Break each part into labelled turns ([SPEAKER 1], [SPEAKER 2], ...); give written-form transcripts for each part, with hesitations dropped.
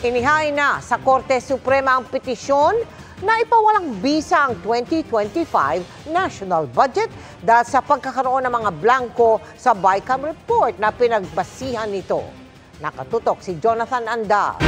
[SPEAKER 1] Inihain na sa Korte Suprema ang petisyon na ipawalang bisa ang 2025 national budget dahil sa pagkakaroon ng mga blanko sa BICAM report na pinagbasihan nito. Nakatutok si Jonathan Andal.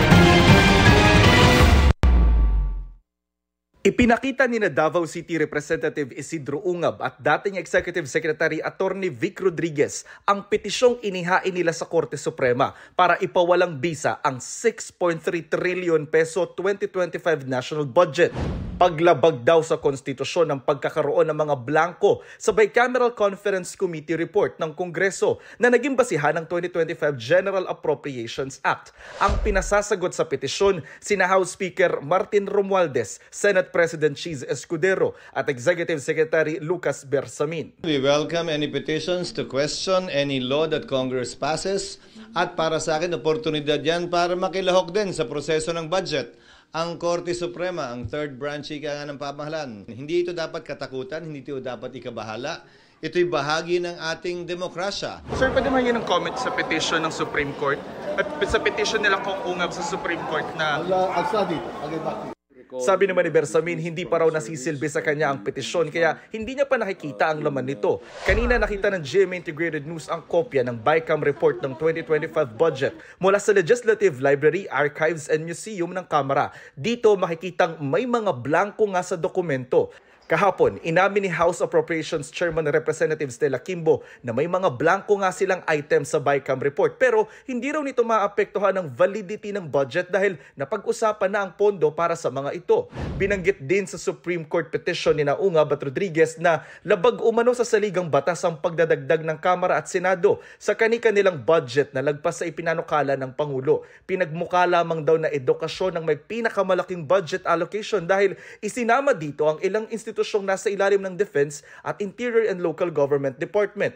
[SPEAKER 2] Ipinakita ni Davao City Representative Isidro Ungab at dating Executive Secretary Attorney Vic Rodriguez ang petisyong inihain nila sa Korte Suprema para ipawalang bisa ang 6.3 trillion peso 2025 national budget. Paglabag daw sa konstitusyon ng pagkakaroon ng mga blanko sa Bicameral Conference Committee report ng Kongreso na naging basihan ng 2025 General Appropriations Act. Ang pinasasagot sa petisyon sina House Speaker Martin Romualdez, Senate President Cheese Escudero at Executive Secretary Lucas Bersamin.
[SPEAKER 3] We welcome any petitions to question any law that Congress passes at para sa akin oportunidad yan para makilahok din sa proseso ng budget. Ang Korte Suprema, ang third branch ika ng pamahalaan. Hindi ito dapat katakutan, hindi ito dapat ikabahala. Ito'y bahagi ng ating demokrasya.
[SPEAKER 2] Sir, pwede man yun ang comment sa petition ng Supreme Court at sa petition nila kung Ungab sa Supreme Court na...
[SPEAKER 4] I'll study. I'll get back to you.
[SPEAKER 2] Sabi naman ni Bersamin, hindi pa raw nasisilbi sa kanya ang petisyon kaya hindi niya pa nakikita ang laman nito. Kanina nakita ng GMA Integrated News ang kopya ng BICAM report ng 2025 budget mula sa Legislative Library, Archives and Museum ng Kamara. Dito makikitang may mga blanko nga sa dokumento. Kahapon, inamin ni House Appropriations Chairman Representative Stella Kimbo na may mga blanko nga silang items sa BICAM report pero hindi raw nito maapektuhan ang validity ng budget dahil napag-usapan na ang pondo para sa mga ito. Binanggit din sa Supreme Court petition ni Ungab at Rodriguez na labag umano sa saligang batas ang pagdadagdag ng Kamara at Senado sa kani-kanilang budget na lagpas sa ipinanukala ng Pangulo. Pinagmukha lamang daw na edukasyon ng may pinakamalaking budget allocation dahil isinama dito ang ilang institusyong nasa ilalim ng Defense at Interior and Local Government Department.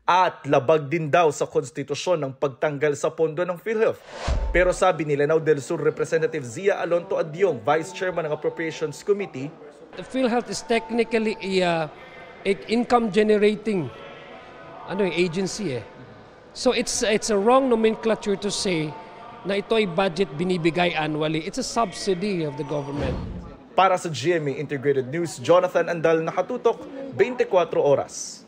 [SPEAKER 2] At labag din daw sa konstitusyon ng pagtanggal sa pondo ng PhilHealth. Pero sabi ni Lanao del Sur Representative Zia Alonto Adyong, Vice Chairman ng Appropriations Committee,
[SPEAKER 5] the PhilHealth is technically a income generating agency eh. So it's a wrong nomenclature to say na ito ay budget binibigay annually. It's a subsidy of the government.
[SPEAKER 2] Para sa GMA Integrated News, Jonathan Andal, nakatutok 24 oras.